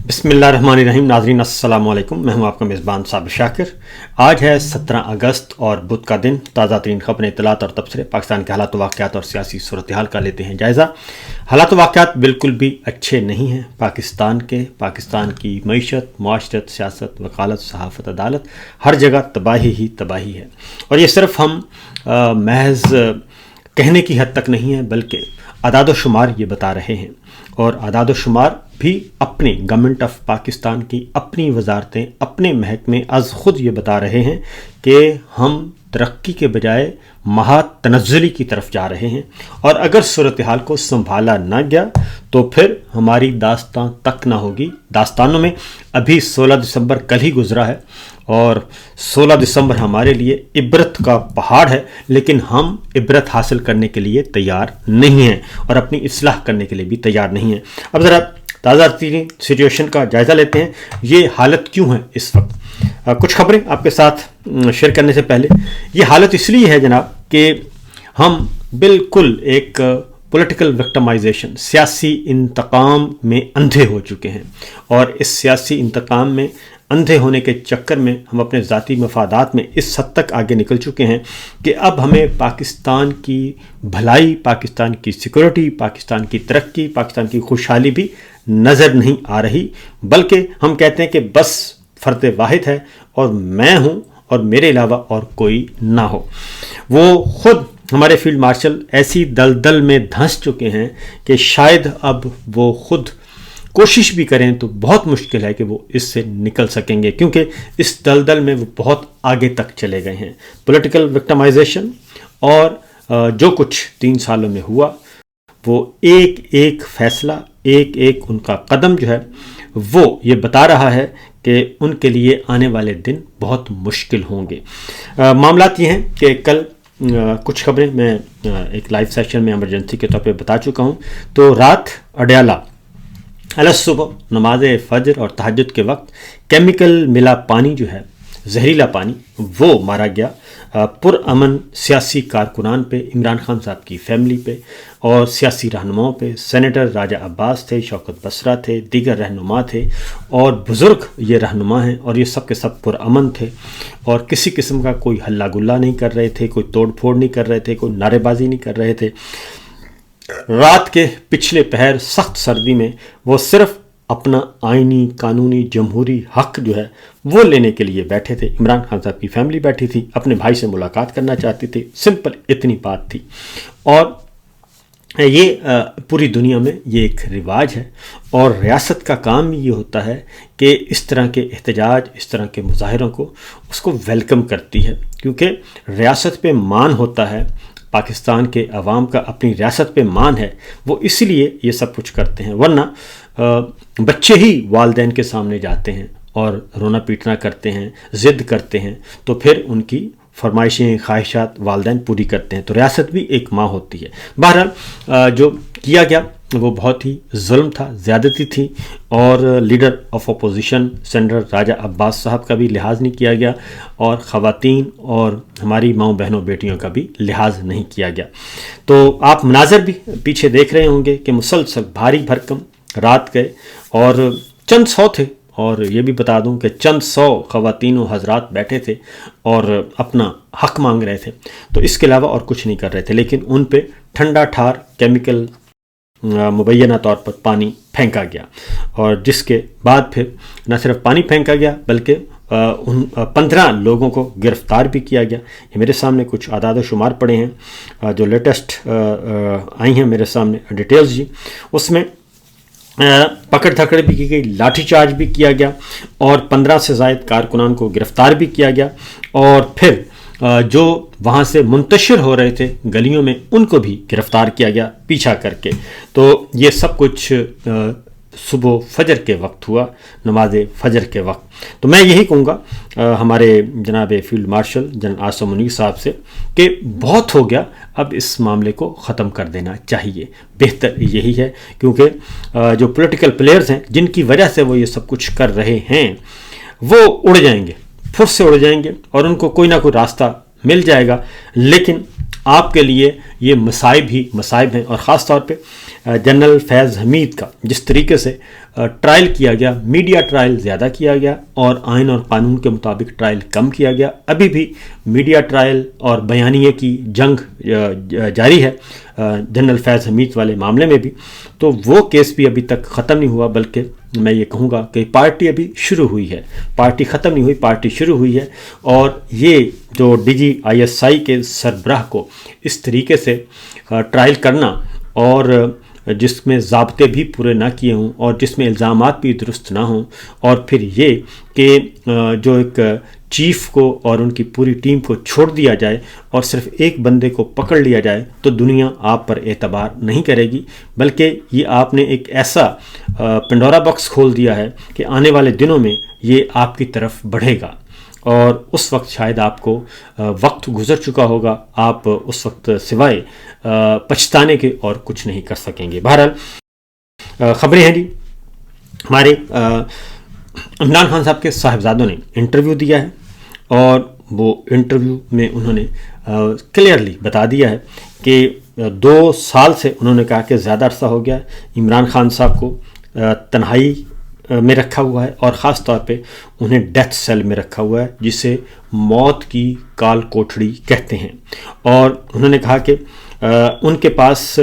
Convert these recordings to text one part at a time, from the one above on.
बिस्मिल्लाहिर्रहमानिर्रहीम। नाज़रीन अस्सलाम वालेकुम, मैं हूं आपका मेज़बान साबिर शाकिर। आज है 17 अगस्त और बुध का दिन। ताज़ा तरीन खबरें, इत्तलात और तबसरे पाकिस्तान के हालात वाक़यात और सियासी सूरत हाल का लेते हैं जायज़ा। हालात वाक़यात बिल्कुल भी अच्छे नहीं हैं पाकिस्तान की मईशत, मुआशरत, सियासत, वकालत, सहाफ़त, अदालत, हर जगह तबाही ही तबाही है। और ये सिर्फ हम महज कहने की हद तक नहीं है, बल्कि अदाद शुमार ये बता रहे हैं। और अदाद शुमार भी अपने गवर्नमेंट ऑफ पाकिस्तान की अपनी वजारतें, अपने महकमे अज़ ख़ुद ये बता रहे हैं कि हम तरक्की के बजाय महातनज़्ज़ुली की तरफ जा रहे हैं। और अगर सूरत हाल को संभाला ना गया तो फिर हमारी दास्तां तक ना होगी। दास्तानों में अभी 16 दिसंबर कल ही गुजरा है और 16 दिसंबर हमारे लिए इबरत का पहाड़ है, लेकिन हम इबरत हासिल करने के लिए तैयार नहीं हैं और अपनी इस्लाह करने के लिए भी तैयार नहीं हैं। अब ज़रा ताज़ा सिचुएशन का जायज़ा लेते हैं। ये हालत क्यों है इस वक्त? कुछ खबरें आपके साथ शेयर करने से पहले, ये हालत इसलिए है जनाब कि हम बिल्कुल एक पॉलिटिकल विक्टिमाइजेशन, सियासी इंतकाम में अंधे हो चुके हैं। और इस सियासी इंतकाम में अंधे होने के चक्कर में हम अपने ज़ाती मफादात में इस हद तक आगे निकल चुके हैं कि अब हमें पाकिस्तान की भलाई, पाकिस्तान की सिक्योरिटी, पाकिस्तान की तरक्की, पाकिस्तान की खुशहाली भी नज़र नहीं आ रही, बल्कि हम कहते हैं कि बस फ़र्द वाहिद है और मैं हूँ और मेरे अलावा और कोई ना हो। वो ख़ुद हमारे फील्ड मार्शल ऐसी दलदल में धंस चुके हैं कि शायद अब वो ख़ुद कोशिश भी करें तो बहुत मुश्किल है कि वो इससे निकल सकेंगे, क्योंकि इस दलदल में वो बहुत आगे तक चले गए हैं। पॉलिटिकल विक्टिमाइजेशन और जो कुछ 3 सालों में हुआ, वो एक एक फैसला, एक एक उनका कदम जो है वो ये बता रहा है कि उनके लिए आने वाले दिन बहुत मुश्किल होंगे। मामलात ये हैं कि कल कुछ खबरें मैं एक लाइव सेशन में इमरजेंसी के तौर पे बता चुका हूँ। तो रात अडयाला सुबह नमाज फजर और तहज्जुद के वक्त केमिकल मिला पानी जो है, जहरीला पानी, वो मारा गया पुरअमन सियासी कारकुनान पे, इमरान खान साहब की फैमिली पे और सियासी रहनुमाओं पे। सेनेटर राजा अब्बास थे, शौकत बसरा थे, दीगर रहनुमा थे और बुज़ुर्ग ये रहनुमा हैं और ये सब के सब पुरअमन थे और किसी किस्म का कोई हल्ला गुल्ला नहीं कर रहे थे, कोई तोड़ फोड़ नहीं कर रहे थे, कोई नारेबाजी नहीं कर रहे थे। रात के पिछले पहर सख्त सर्दी में वो सिर्फ अपना आइनी, कानूनी, जमहूरी हक जो है वो लेने के लिए बैठे थे। इमरान खान साहब की फैमिली बैठी थी, अपने भाई से मुलाकात करना चाहती थी, सिंपल इतनी बात थी। और ये पूरी दुनिया में ये एक रिवाज है और रियासत का काम ये होता है कि इस तरह के एहतजाज, इस तरह के मुजाहिरों को उसको वेलकम करती है, क्योंकि रियासत पे मान होता है। पाकिस्तान के अवाम का अपनी रियासत पे मान है, वो इसलिए ये सब कुछ करते हैं। वरना बच्चे ही वालिदैन के सामने जाते हैं और रोना पीटना करते हैं, ज़िद करते हैं, तो फिर उनकी फरमाइशें, ख्वाहिशात वालिदैन पूरी करते हैं। तो रियासत भी एक माँ होती है। बहरहाल जो किया गया वो बहुत ही जुल्म था, ज़्यादती थी और लीडर ऑफ अपोजिशन सेनेटर राजा अब्बास साहब का भी लिहाज नहीं किया गया और ख़वातीन और हमारी माँओं, बहनों, बेटियों का भी लिहाज नहीं किया गया। तो आप मनाज़र भी पीछे देख रहे होंगे कि मुसलसल भारी भरकम रात गए और चंद सौ थे। और ये भी बता दूं कि चंद सौ ख़वातीन व हज़रात बैठे थे और अपना हक मांग रहे थे, तो इसके अलावा और कुछ नहीं कर रहे थे। लेकिन उन पे ठंडा ठार केमिकल मुबैना तौर पर पानी फेंका गया और जिसके बाद फिर न सिर्फ पानी फेंका गया बल्कि उन 15 लोगों को गिरफ़्तार भी किया गया। ये मेरे सामने कुछ आदाद शुमार पड़े हैं जो लेटेस्ट आई हैं मेरे सामने डिटेल्स जी। उसमें पकड़ धकड़ भी की गई, लाठीचार्ज भी किया गया और 15 से ज़ायद कारकुनान को गिरफ़्तार भी किया गया और फिर जो वहाँ से मुंतशिर हो रहे थे गलियों में उनको भी गिरफ़्तार किया गया पीछा करके। तो ये सब कुछ सुबह फजर के वक्त हुआ, नमाज फजर के वक्त। तो मैं यही कहूँगा हमारे जनाब field marshal general Asim Munir साहब से कि बहुत हो गया, अब इस मामले को ख़त्म कर देना चाहिए। बेहतर यही है, क्योंकि जो पॉलिटिकल प्लेयर्स हैं जिनकी वजह से वो ये सब कुछ कर रहे हैं वो उड़ जाएंगे, फुर्स से उड़ जाएंगे और उनको कोई ना कोई रास्ता मिल जाएगा। लेकिन आपके लिए ये मसाइब ही मसाइब हैं और ख़ास तौर पे जनरल फैज़ हमीद का जिस तरीके से ट्रायल किया गया, मीडिया ट्रायल ज़्यादा किया गया और आइन और कानून के मुताबिक ट्रायल कम किया गया, अभी भी मीडिया ट्रायल और बयानिए की जंग जारी है जनरल फैज़ हमीद वाले मामले में भी, तो वो केस भी अभी तक ख़त्म नहीं हुआ, बल्कि मैं ये कहूँगा कि पार्टी अभी शुरू हुई है, पार्टी ख़त्म नहीं हुई, पार्टी शुरू हुई है। और ये जो DGISI के सरबराह को इस तरीके से ट्रायल करना और जिसमें ज़ाब्ते भी पूरे ना किए हों और जिसमें इल्ज़ामात भी दुरुस्त ना हों, और फिर ये कि जो एक चीफ को और उनकी पूरी टीम को छोड़ दिया जाए और सिर्फ एक बंदे को पकड़ लिया जाए, तो दुनिया आप पर एतबार नहीं करेगी, बल्कि ये आपने एक ऐसा पेंडोरा बॉक्स खोल दिया है कि आने वाले दिनों में ये आपकी तरफ बढ़ेगा और उस वक्त शायद आपको वक्त गुजर चुका होगा, आप उस वक्त सिवाय पछताने के और कुछ नहीं कर सकेंगे। बहरहाल खबरें हैं जी, हमारे इमरान खान साहब के साहिबजादों ने इंटरव्यू दिया है और वो इंटरव्यू में उन्होंने क्लियरली बता दिया है कि 2 साल से उन्होंने कहा कि ज़्यादा अरसा हो गया इमरान खान साहब को तन्हाई में रखा हुआ है और ख़ास तौर पे उन्हें डेथ सेल में रखा हुआ है, जिसे मौत की काल कोठड़ी कहते हैं। और उन्होंने कहा कि उनके पास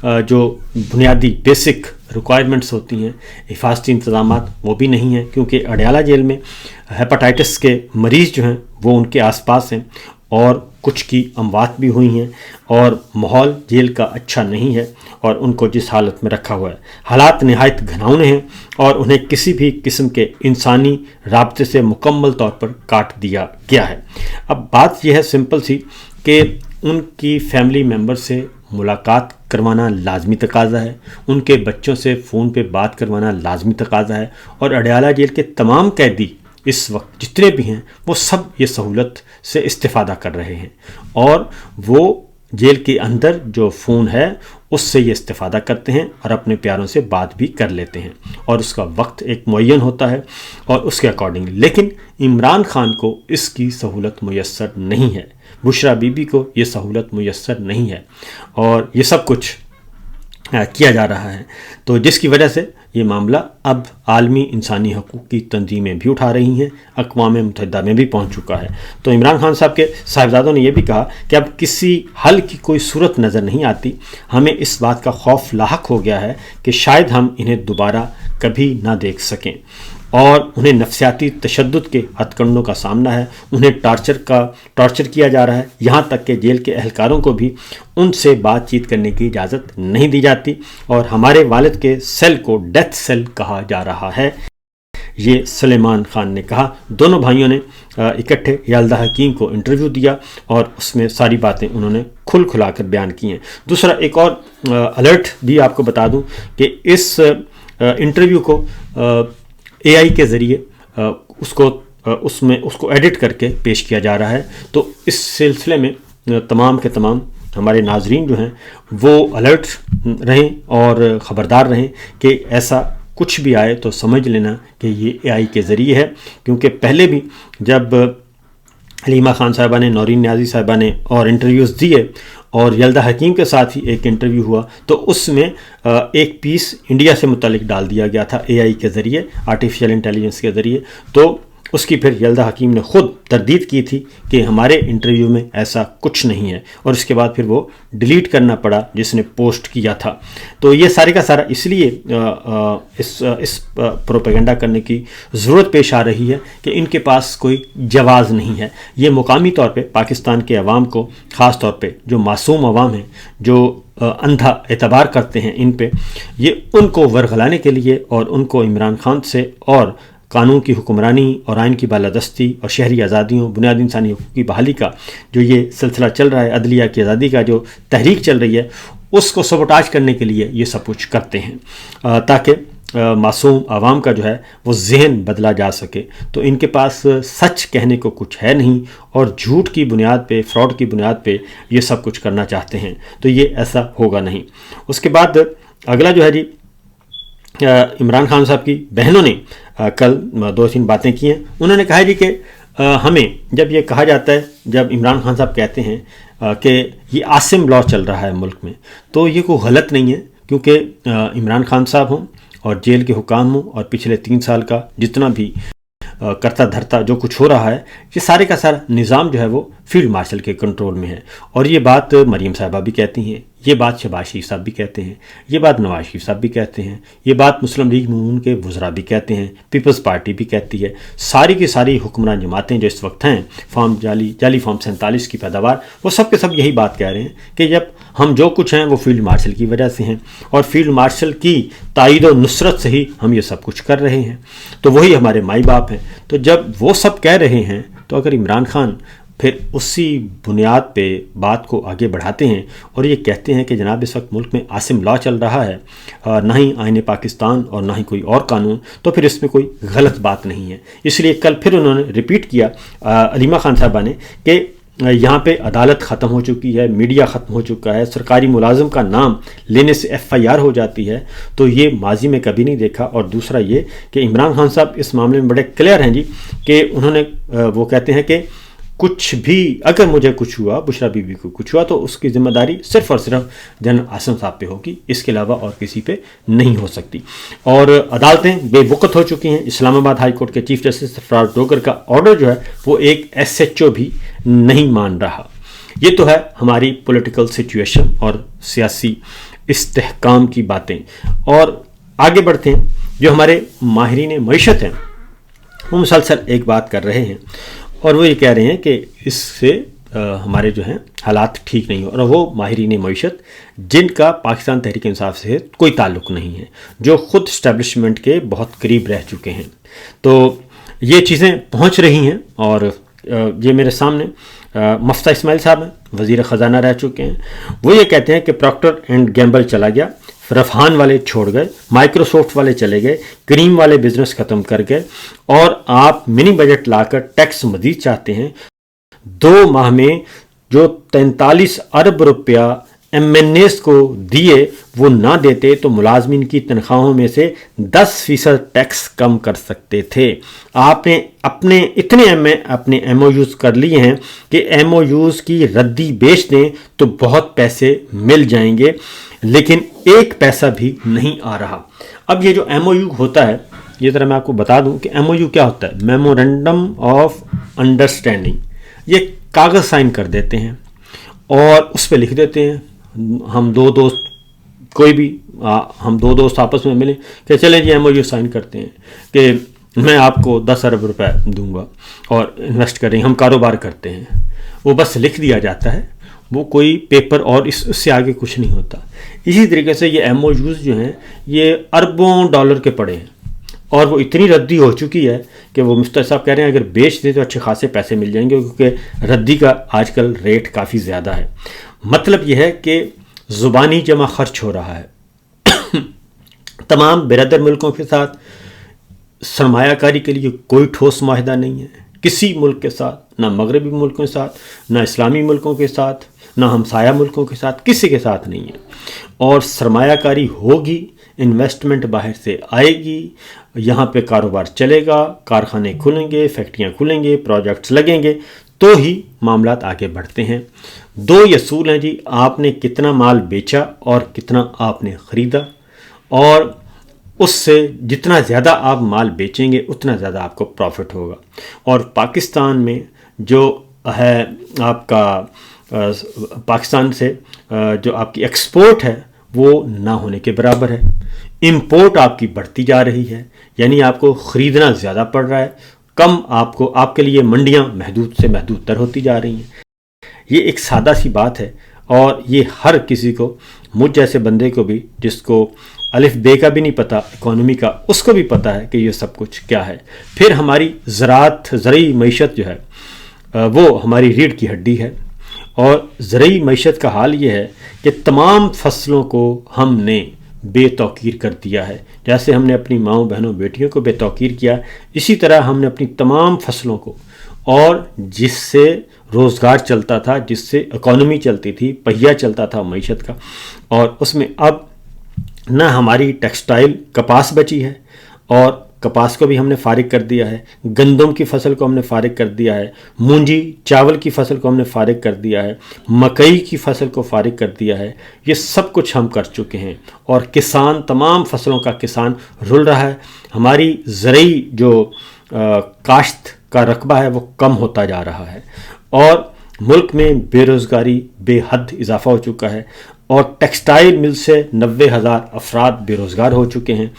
जो बुनियादी बेसिक रिक्वायरमेंट्स होती हैं, हिफाजती इंतज़ामात, वो भी नहीं है, क्योंकि अडयाला जेल में हेपेटाइटिस के मरीज़ जो हैं वो उनके आसपास हैं और कुछ की अमवात भी हुई हैं और माहौल जेल का अच्छा नहीं है और उनको जिस हालत में रखा हुआ है, हालात नहायत घिनौने हैं और उन्हें किसी भी किस्म के इंसानी राब्ते से मुकम्मल तौर पर काट दिया गया है। अब बात यह है सिंपल सी कि उनकी फैमिली मेम्बर से मुलाकात करवाना लाजमी तकाज़ा है, उनके बच्चों से फ़ोन पे बात करवाना लाजमी तकाज़ा है और अडयाला जेल के तमाम कैदी इस वक्त जितने भी हैं वो सब ये सहूलत से इस्तेफ़ादा कर रहे हैं और वो जेल के अंदर जो फ़ोन है उससे ये इस्तेफ़ादा करते हैं और अपने प्यारों से बात भी कर लेते हैं और उसका वक्त एक मुअय्यन होता है और उसके अकॉर्डिंग। लेकिन इमरान खान को इसकी सहूलत मुयस्सर नहीं है, बुशरा बीबी को ये सहूलत मुयस्सर नहीं है और ये सब कुछ किया जा रहा है, तो जिसकी वजह से ये मामला अब आलमी इंसानी हकूक़ की तंजीमें भी उठा रही हैं, अक़वाम मुत्तहिदा में भी पहुंच चुका है। तो इमरान खान साहब के साहिबजादों ने यह भी कहा कि अब किसी हल की कोई सूरत नज़र नहीं आती, हमें इस बात का खौफ लाहक हो गया है कि शायद हम इन्हें दोबारा कभी ना देख सकें और उन्हें नफ्सियाती तशद्दुद के हथकंडों का सामना है, उन्हें टॉर्चर किया जा रहा है, यहाँ तक कि जेल के एहलकारों को भी उनसे बातचीत करने की इजाज़त नहीं दी जाती और हमारे वालिद के सेल को डेथ सेल कहा जा रहा है, ये सुलेमान खान ने कहा। दोनों भाइयों ने इकट्ठे यल्दा हकीम को इंटरव्यू दिया और उसमें सारी बातें उन्होंने खुला कर बयान की हैं। दूसरा एक और अलर्ट भी आपको बता दूं कि इस इंटरव्यू को AI के ज़रिए उसको एडिट करके पेश किया जा रहा है, तो इस सिलसिले में तमाम के तमाम हमारे नाजरीन जो हैं वो अलर्ट रहें और ख़बरदार रहें कि ऐसा कुछ भी आए तो समझ लेना कि ये AI के ज़रिए है, क्योंकि पहले भी जब हलीमा खान साहिबा ने, नौरीन न्याजी साहिबा ने और इंटरव्यूज़ दिए और यल्दा हकीम के साथ ही एक इंटरव्यू हुआ तो उसमें एक पीस इंडिया से मुतालिक डाल दिया गया था AI के ज़रिए, आर्टिफिशियल इंटेलिजेंस के ज़रिए, तो उसकी फिर यल्दा हकीम ने ख़ुद तरदीद की थी कि हमारे इंटरव्यू में ऐसा कुछ नहीं है और उसके बाद फिर वो डिलीट करना पड़ा जिसने पोस्ट किया था। तो ये सारे का सारा इसलिए इस प्रोपेगेंडा करने की ज़रूरत पेश आ रही है कि इनके पास कोई जवाज़ नहीं है। ये मुकामी तौर पे पाकिस्तान के अवाम को, ख़ास तौर पे जो मासूम अवाम हैं, जो अंधा एतबार करते हैं इन पे, ये उनको वरगलाने के लिए और उनको इमरान खान से और कानून की हुक्मरानी और आइन की बालादस्ती और शहरी आज़ादियों, बुनियादी इंसानी हकूक़ की बहाली का जो ये सिलसिला चल रहा है, अदलिया की आज़ादी का जो तहरीक चल रही है, उसको सबोटाज करने के लिए ये सब कुछ करते हैं ताकि मासूम आवाम का जो है वो जहन बदला जा सके। तो इनके पास सच कहने को कुछ है नहीं और झूठ की बुनियाद पे, फ्रॉड की बुनियाद पे ये सब कुछ करना चाहते हैं, तो ये ऐसा होगा नहीं। उसके बाद अगला जो है जी, इमरान खान साहब की बहनों ने कल 2-3 बातें की हैं। उन्होंने कहा जी कि हमें जब ये कहा जाता है, जब इमरान खान साहब कहते हैं कि ये आसिम लॉ चल रहा है मुल्क में, तो ये कोई गलत नहीं है, کیونکہ عمران خان صاحب ہوں اور جیل کے حکام ہوں اور پچھلے 3 سال کا جتنا بھی کرتا دھرتا جو کچھ ہو رہا ہے، یہ سارے کا سارا نظام جو ہے وہ فیلڈ مارشل کے کنٹرول میں ہے. اور یہ بات مریم صاحبہ بھی کہتی ہیں، یہ بات شہباز شریف صاحب بھی کہتے ہیں، یہ بات نواز شریف صاحب بھی کہتے ہیں، یہ بات مسلم لیگ نون کے وزراء بھی کہتے ہیں، پیپلز پارٹی بھی کہتی ہے. ساری کی ساری حکمران جماعتیں جو اس وقت ہیں، جعلی فارم 47 کی پیداوار، وہ سب کے سب یہی بات کہہ رہے ہیں کہ جب ہم جو کچھ ہیں وہ فیلڈ مارشل کی وجہ سے ہیں، اور فیلڈ مارشل کی تائید و نصرت سے ہی ہم یہ سب کچھ کر رہے ہیں. تو وہی ہمارے مائی باپ ہیں. تو جب وہ سب کہہ رہے ہیں تو اگر عمران خان پھر اسی بنیاد پہ بات کو آگے بڑھاتے ہیں اور یہ کہتے ہیں کہ جناب اس وقت ملک میں عاصم لا چل رہا ہے، نہ ہی آئین پاکستان اور نہ ہی کوئی اور قانون، تو پھر اس میں کوئی غلط بات نہیں ہے. اس لیے کل پھر انہوں نے ریپیٹ کیا علیمہ خان صاحبہ نے کہ یہاں پہ عدالت ختم ہو چکی ہے، میڈیا ختم ہو چکا ہے، سرکاری ملازم کا نام لینے سے FIR ہو جاتی ہے، تو یہ ماضی میں کبھی نہیں دیکھا. اور دوسرا یہ کہ عمران خان صاحب اس معاملے میں بڑے کلیئر ہیں جی، کہ انہوں نے وہ کہتے ہیں کہ کچھ بھی اگر مجھے کچھ ہوا، بشرا بی بی کو کچھ ہوا، تو اس کی ذمہ داری صرف اور صرف جنرل عاصم صاحب پہ ہوگی، اس کے علاوہ اور کسی پہ نہیں ہو سکتی. اور عدالتیں بے وقت ہو چکی ہیں. اسلام آباد ہائی کورٹ کے چیف جسٹس سرفراز ڈوگر کا آرڈر جو ہے وہ ایک SHO بھی نہیں مان رہا. یہ تو ہے ہماری پولیٹیکل سچویشن اور سیاسی استحکام کی باتیں. اور آگے بڑھتے ہیں. جو ہمارے ماہرین معیشت ہیں وہ مسلسل ایک بات کر رہے ہیں، اور وہ یہ کہہ رہے ہیں کہ اس سے ہمارے جو ہیں حالات ٹھیک نہیں ہو. اور وہ ماہرین معیشت جن کا پاکستان تحریک انصاف سے کوئی تعلق نہیں ہے، جو خود اسٹیبلشمنٹ کے بہت قریب رہ چکے ہیں. تو یہ چیزیں پہنچ رہی ہیں. اور یہ میرے سامنے مفتہ اسماعیل صاحب ہیں، وزیر خزانہ رہ چکے ہیں. وہ یہ کہتے ہیں کہ پراکٹر اینڈ گیمبل چلا گیا، رفحان والے چھوڑ گئے، مائکروسافٹ والے چلے گئے، کریم والے بزنس ختم کر گئے، اور آپ منی بجٹ لا کر ٹیکس مزید چاہتے ہیں. 2 ماہ میں جو 43 ارب روپیہ MNAs کو دیے وہ نہ دیتے تو ملازمین کی تنخواہوں میں سے 10% ٹیکس کم کر سکتے تھے. آپ نے اپنے اتنے اپنے MOUs کر لیے ہیں کہ MOUs کی ردی بیچ دیں تو بہت پیسے مل جائیں گے، لیکن 1 پیسہ بھی نہیں آ رہا. اب یہ جو MOU ہوتا ہے، یہ ذرا میں آپ کو بتا دوں کہ MOU کیا ہوتا ہے. Memorandum of understanding. یہ کاغذ سائن کر دیتے ہیں اور اس پہ لکھ دیتے ہیں، ہم 2 دوست کوئی بھی ہم 2 دوست آپس میں ملیں کہ چلیں جی MOU سائن کرتے ہیں کہ میں آپ کو 10 ارب روپے دوں گا اور انویسٹ کریں، ہم کاروبار کرتے ہیں. وہ بس لکھ دیا جاتا ہے، وہ کوئی پیپر اور اس سے آگے کچھ نہیں ہوتا. اسی طریقے سے یہ MOUs جو ہیں یہ اربوں ڈالر کے پڑے ہیں، اور وہ اتنی ردی ہو چکی ہے کہ وہ مفتر صاحب کہہ رہے ہیں اگر بیچ دیں تو اچھے خاصے پیسے مل جائیں گے، کیونکہ ردی کا آج کل ریٹ کافی زیادہ ہے. مطلب یہ ہے کہ زبانی جمع خرچ ہو رہا ہے. تمام برادر ملکوں کے ساتھ سرمایہ کاری کے لیے کوئی ٹھوس معاہدہ نہیں ہے، کسی ملک کے ساتھ، نہ مغربی ملکوں کے ساتھ، نہ اسلامی ملکوں کے ساتھ، نہ ہمسایہ ملکوں کے ساتھ، کسی کے ساتھ نہیں ہے. اور سرمایہ کاری ہوگی، انویسٹمنٹ باہر سے آئے گی، یہاں پہ کاروبار چلے گا، کارخانے کھلیں گے، فیکٹریاں کھلیں گے، پروجیکٹس لگیں گے، تو ہی معاملات آگے بڑھتے ہیں. 2 اصول ہیں جی، آپ نے کتنا مال بیچا اور کتنا آپ نے خریدا، اور اس سے جتنا زیادہ آپ مال بیچیں گے اتنا زیادہ آپ کو پروفٹ ہوگا. اور پاکستان میں جو ہے آپ کا پاکستان سے جو آپ کی ایکسپورٹ ہے وہ نہ ہونے کے برابر ہے. امپورٹ آپ کی بڑھتی جا رہی ہے، یعنی آپ کو خریدنا زیادہ پڑ رہا ہے، کم آپ کے لیے منڈیاں محدود سے محدود تر ہوتی جا رہی ہیں. یہ ایک سادہ سی بات ہے، اور یہ ہر کسی کو، مجھ جیسے بندے کو بھی جس کو الف بے کا بھی نہیں پتہ اکانومی کا، اس کو بھی پتہ ہے کہ یہ سب کچھ کیا ہے. پھر ہماری زرعی معیشت جو ہے وہ ہماری ریڑھ کی ہڈی ہے، اور زرعی معیشت کا حال یہ ہے کہ تمام فصلوں کو ہم نے بے توقیر کر دیا ہے. جیسے ہم نے اپنی ماؤں بہنوں بیٹیوں کو بے توقیر کیا، اسی طرح ہم نے اپنی تمام فصلوں کو، اور جس سے روزگار چلتا تھا، جس سے اکانومی چلتی تھی، پہیہ چلتا تھا معیشت کا، اور اس میں اب نہ ہماری ٹیکسٹائل کپاس بچی ہے، اور कपास को भी हमने फारिग कर दिया है, गंदम की फसल को हमने फारिग कर दिया है, मूंजी चावल की फसल को हमने फारिग कर दिया है, मकई की फसल को फारिग कर दिया है। ये सब कुछ हम कर चुके हैं और किसान, तमाम फसलों का किसान रुल रहा है। हमारी ज़रई जो काश्त का रकबा है वो कम होता जा रहा है और मुल्क में बेरोज़गारी बेहद इजाफा हो चुका है और टेक्सटाइल मिल से 90,000 अफराद बेरोज़गार हो चुके हैं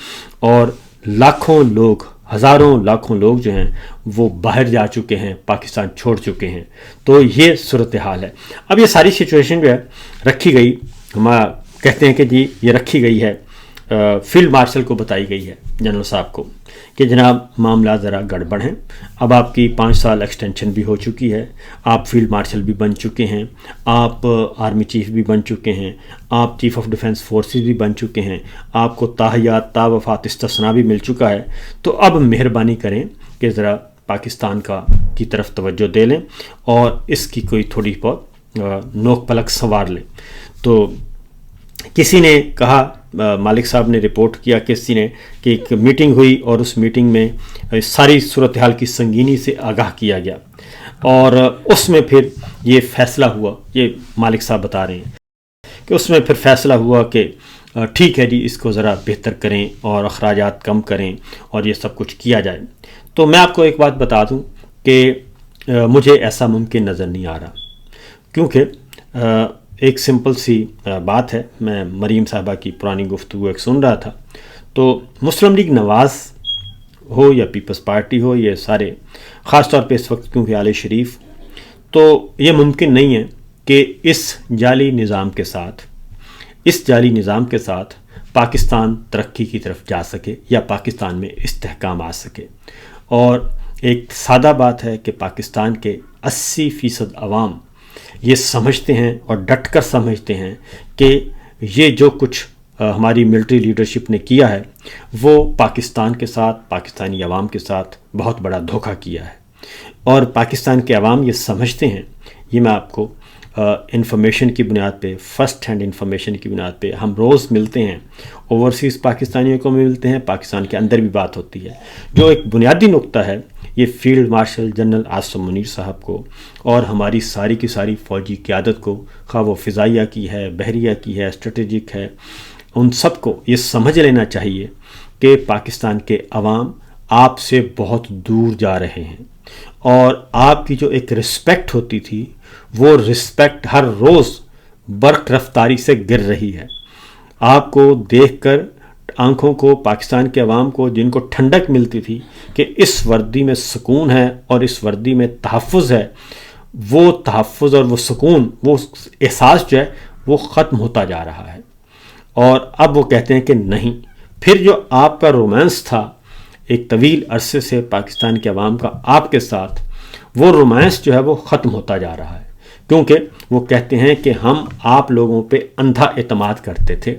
और लाखों लोग, हज़ारों लाखों लोग जो हैं वो बाहर जा चुके हैं, पाकिस्तान छोड़ चुके हैं। तो ये सूरत हाल है। अब ये सारी सिचुएशन जो है रखी गई, हम कहते हैं कि जी ये रखी गई है, फील्ड मार्शल को बताई गई है, जनरल साहब को, कि जनाब मामला ज़रा गड़बड़ हैं। अब आपकी 5 साल एक्सटेंशन भी हो चुकी है, आप फील्ड मार्शल भी बन चुके हैं, आप आर्मी चीफ भी बन चुके हैं, आप चीफ ऑफ डिफेंस फोर्सेस भी बन चुके हैं, आपको ताहयात तावफ़ात इस्तिस्ना भी मिल चुका है। तो अब मेहरबानी करें कि ज़रा पाकिस्तान की तरफ तवज्जो दे लें और इसकी कोई थोड़ी बहुत नोक पलक संवार लें। तो किसी ने कहा, मालिक साहब ने रिपोर्ट किया किसी ने, कि एक मीटिंग हुई और उस मीटिंग में सारी सूरत हाल की संगीनी से आगाह किया गया और उसमें फिर ये फ़ैसला हुआ, ये मालिक साहब बता रहे हैं कि उसमें फिर फ़ैसला हुआ कि ठीक है जी, इसको ज़रा बेहतर करें और अखराजात कम करें और ये सब कुछ किया जाए। तो मैं आपको एक बात बता दूं कि मुझे ऐसा मुमकिन नज़र नहीं आ रहा, क्योंकि एक सिंपल सी बात है। मैं मरीम साहबा की पुरानी गुफ्तगू एक सुन रहा था, तो मुस्लिम लीग नवाज़ हो या पीपल्स पार्टी हो, ये सारे ख़ास तौर पे इस वक्त क्योंकि आले शरीफ, तो ये मुमकिन नहीं है कि इस जाली निज़ाम के साथ पाकिस्तान तरक्की की तरफ जा सके या पाकिस्तान में इस्तेहकाम आ सके। और एक सादा बात है कि पाकिस्तान के 80% अवाम ये समझते हैं और डट कर समझते हैं कि ये जो कुछ हमारी मिलिट्री लीडरशिप ने किया है वो पाकिस्तान के साथ, पाकिस्तानी अवाम के साथ बहुत बड़ा धोखा किया है। और पाकिस्तान के अवाम ये समझते हैं, ये मैं आपको इंफॉर्मेशन की बुनियाद पे, फ़र्स्ट हैंड इंफॉर्मेशन की बुनियाद पे, हम रोज़ मिलते हैं, ओवरसीज़ पाकिस्तानियों को मिलते हैं, पाकिस्तान के अंदर भी बात होती है। जो एक बुनियादी नुक्ता है, ये field marshal general Asim Munir साहब को और हमारी सारी की सारी फ़ौजी क़यादत को, खा वो फ़िज़ाइया की है, बहरिया की है, स्ट्रेटेजिक है, उन सब को ये समझ लेना चाहिए कि पाकिस्तान के अवाम आपसे बहुत दूर जा रहे हैं और आपकी जो एक रिस्पेक्ट होती थी वो रिस्पेक्ट हर रोज़ बर्क़ रफ्तारी से गिर रही है। आपको देखकर आंखों को, पाकिस्तान के अवाम को, जिनको ठंडक मिलती थी कि इस वर्दी में सुकून है और इस वर्दी में तहफ़्फ़ुज़ है, वो तहफ़्फ़ुज़ और वो सुकून, वो एहसास जो है वो ख़त्म होता जा रहा है। और अब वो कहते हैं कि नहीं, फिर जो आपका रोमांस था एक तवील अरसे से पाकिस्तान के अवाम का आपके साथ, वो रोमांस जो है वो ख़त्म होता जा रहा है, क्योंकि वो कहते हैं कि हम आप लोगों पे अंधा एतमाद करते थे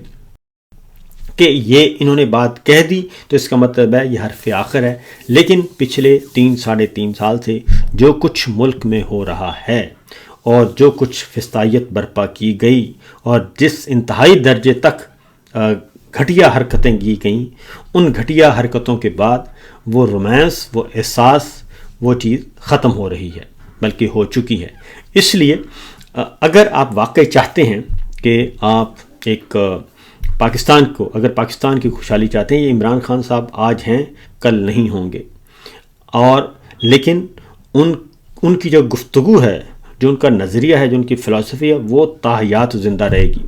कि ये इन्होंने बात कह दी तो इसका मतलब है ये हरफ आखिर है। लेकिन पिछले 3-3.5 साल से जो कुछ मुल्क में हो रहा है और जो कुछ फिस्तायत बर्पा की गई और जिस इंतहाई दर्जे तक घटिया हरकतें की गईं, उन घटिया हरकतों के बाद वो रोमांस, वो एहसास, वो चीज़ ख़त्म हो रही है, बल्कि हो चुकी है। इसलिए अगर आप वाकई चाहते हैं कि आप एक पाकिस्तान को, अगर पाकिस्तान की खुशहाली चाहते हैं, ये इमरान खान साहब आज हैं, कल नहीं होंगे, और लेकिन उनकी जो गुफ्तगू है, जो उनका नज़रिया है, जो उनकी फ़िलासफ़ी है, वो ताहयात ज़िंदा रहेगी।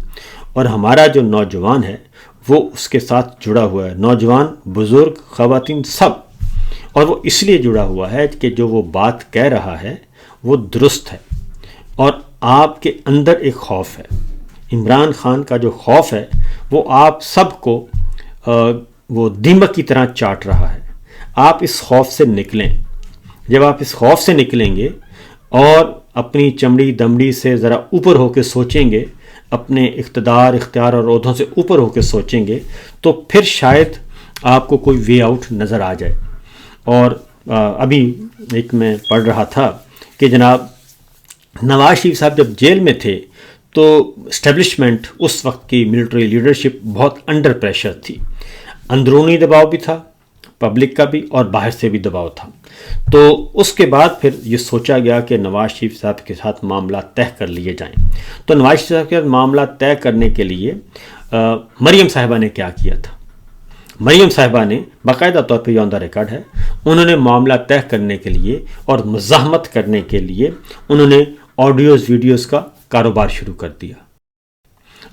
और हमारा जो नौजवान है वो उसके साथ जुड़ा हुआ है, नौजवान, बुज़ुर्ग, ख़वातीन सब। और वो इसलिए जुड़ा हुआ है कि जो वो बात कह रहा है वो दुरुस्त है और आपके अंदर एक खौफ है। इमरान खान का जो खौफ है वो आप सबको वो दीमक की तरह चाट रहा है। आप इस खौफ से निकलें। जब आप इस खौफ से निकलेंगे और अपनी चमड़ी दमड़ी से ज़रा ऊपर होकर सोचेंगे, अपने इख्तिदार, इख्तियार और ओहदों से ऊपर होकर सोचेंगे, तो फिर शायद आपको कोई वे आउट नज़र आ जाए। और अभी एक मैं पढ़ रहा था कि जनाब नवाज शरीफ साहब जब जेल में थे तो इस्टेब्लिशमेंट, उस वक्त की मिलिट्री लीडरशिप बहुत अंडर प्रेशर थी। अंदरूनी दबाव भी था پبلک کا بھی اور باہر سے بھی دباؤ تھا۔ تو اس کے بعد پھر یہ سوچا گیا کہ نواز شریف صاحب کے ساتھ معاملہ طے کر لیے جائیں۔ تو نواز شریف صاحب کے ساتھ معاملہ طے کرنے کے لیے مریم صاحبہ نے کیا کیا تھا؟ مریم صاحبہ نے باقاعدہ طور پہ یہ آن دا ریکارڈ ہے، انہوں نے معاملہ طے کرنے کے لیے اور مزاحمت کرنے کے لیے انہوں نے آڈیوز ویڈیوز کا کاروبار شروع کر دیا۔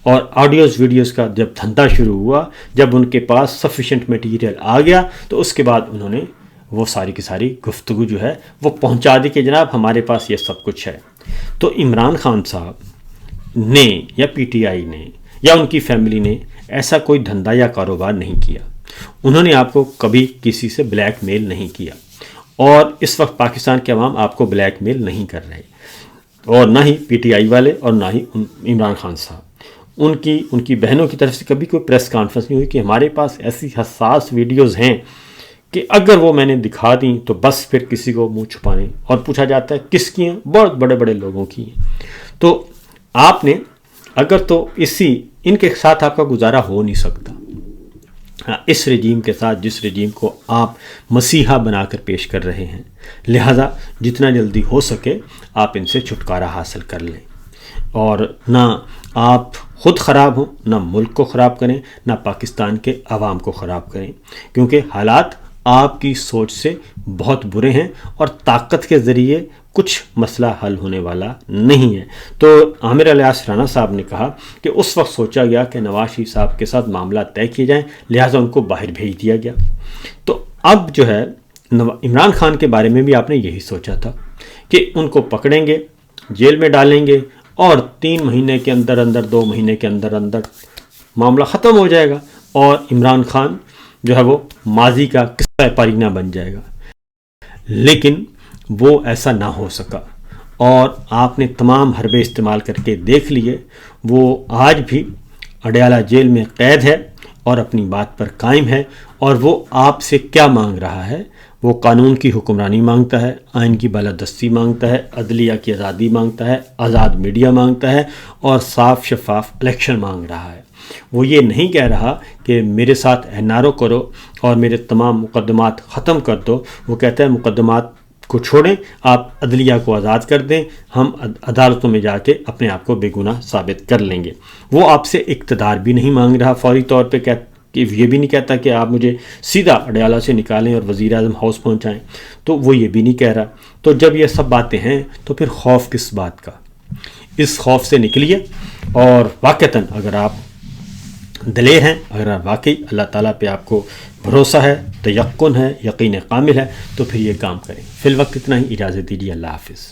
اور آڈیوز ویڈیوز کا جب دھندا شروع ہوا، جب ان کے پاس سفیشینٹ میٹیریل آ گیا، تو اس کے بعد انہوں نے وہ ساری کی ساری گفتگو جو ہے وہ پہنچا دی کہ جناب ہمارے پاس یہ سب کچھ ہے۔ تو عمران خان صاحب نے یا پی ٹی آئی نے یا ان کی فیملی نے ایسا کوئی دھندا یا کاروبار نہیں کیا۔ انہوں نے آپ کو کبھی کسی سے بلیک میل نہیں کیا، اور اس وقت پاکستان کے عوام آپ کو بلیک میل نہیں کر رہے، اور نہ ہی پی ٹی آئی والے اور نہ ہی عمران خان صاحب۔ ان کی بہنوں کی طرف سے کبھی کوئی پریس کانفرنس نہیں ہوئی کہ ہمارے پاس ایسی حساس ویڈیوز ہیں کہ اگر وہ میں نے دکھا دیں تو بس پھر کسی کو منہ چھپانے، اور پوچھا جاتا ہے کس کی ہیں؟ بہت بڑے بڑے لوگوں کی ہیں۔ تو آپ نے اگر تو ان کے ساتھ آپ کا گزارا ہو نہیں سکتا، اس رجیم کے ساتھ جس رجیم کو آپ مسیحا بنا کر پیش کر رہے ہیں، لہذا جتنا جلدی ہو سکے آپ ان سے چھٹکارا حاصل کر لیں، اور نہ آپ خود خراب ہوں، نہ ملک کو خراب کریں، نہ پاکستان کے عوام کو خراب کریں، کیونکہ حالات آپ کی سوچ سے بہت برے ہیں اور طاقت کے ذریعے کچھ مسئلہ حل ہونے والا نہیں ہے۔ تو عامر الیاس رانا صاحب نے کہا کہ اس وقت سوچا گیا کہ نواز شریف صاحب کے ساتھ معاملہ طے کیے جائیں، لہٰذا ان کو باہر بھیج دیا گیا۔ تو اب جو ہے عمران خان کے بارے میں بھی آپ نے یہی سوچا تھا کہ ان کو پکڑیں گے، جیل میں ڈالیں گے، اور 3 مہینے کے اندر 2 مہینے کے اندر معاملہ ختم ہو جائے گا، اور عمران خان جو ہے وہ ماضی کا قصہ پارینہ بن جائے گا۔ لیکن وہ ایسا نہ ہو سکا، اور آپ نے تمام حربے استعمال کر کے دیکھ لیے۔ وہ آج بھی اڈیالہ جیل میں قید ہے اور اپنی بات پر قائم ہے، اور وہ آپ سے کیا مانگ رہا ہے؟ وہ قانون کی حکمرانی مانگتا ہے، آئین کی بالادستی مانگتا ہے، عدلیہ کی آزادی مانگتا ہے، آزاد میڈیا مانگتا ہے، اور صاف شفاف الیکشن مانگ رہا ہے۔ وہ یہ نہیں کہہ رہا کہ میرے ساتھ NRO کرو اور میرے تمام مقدمات ختم کر دو۔ وہ کہتا ہے مقدمات کو چھوڑیں، آپ عدلیہ کو آزاد کر دیں، ہم عدالتوں میں جا کے اپنے آپ کو بے گناہ ثابت کر لیں گے۔ وہ آپ سے اقتدار بھی نہیں مانگ رہا فوری طور پہ، کہ یہ بھی نہیں کہتا کہ آپ مجھے سیدھا اڈیالہ سے نکالیں اور وزیر اعظم ہاؤس پہنچائیں، تو وہ یہ بھی نہیں کہہ رہا۔ تو جب یہ سب باتیں ہیں تو پھر خوف کس بات کا؟ اس خوف سے نکلیے، اور واقعتاً اگر آپ دلیر ہیں، اگر واقعی اللہ تعالیٰ پہ آپ کو بھروسہ ہے، تیقن ہے، یقین کامل ہے، تو پھر یہ کام کریں۔ فی الوقت اتنا ہی، اجازت دیجیے، اللہ حافظ۔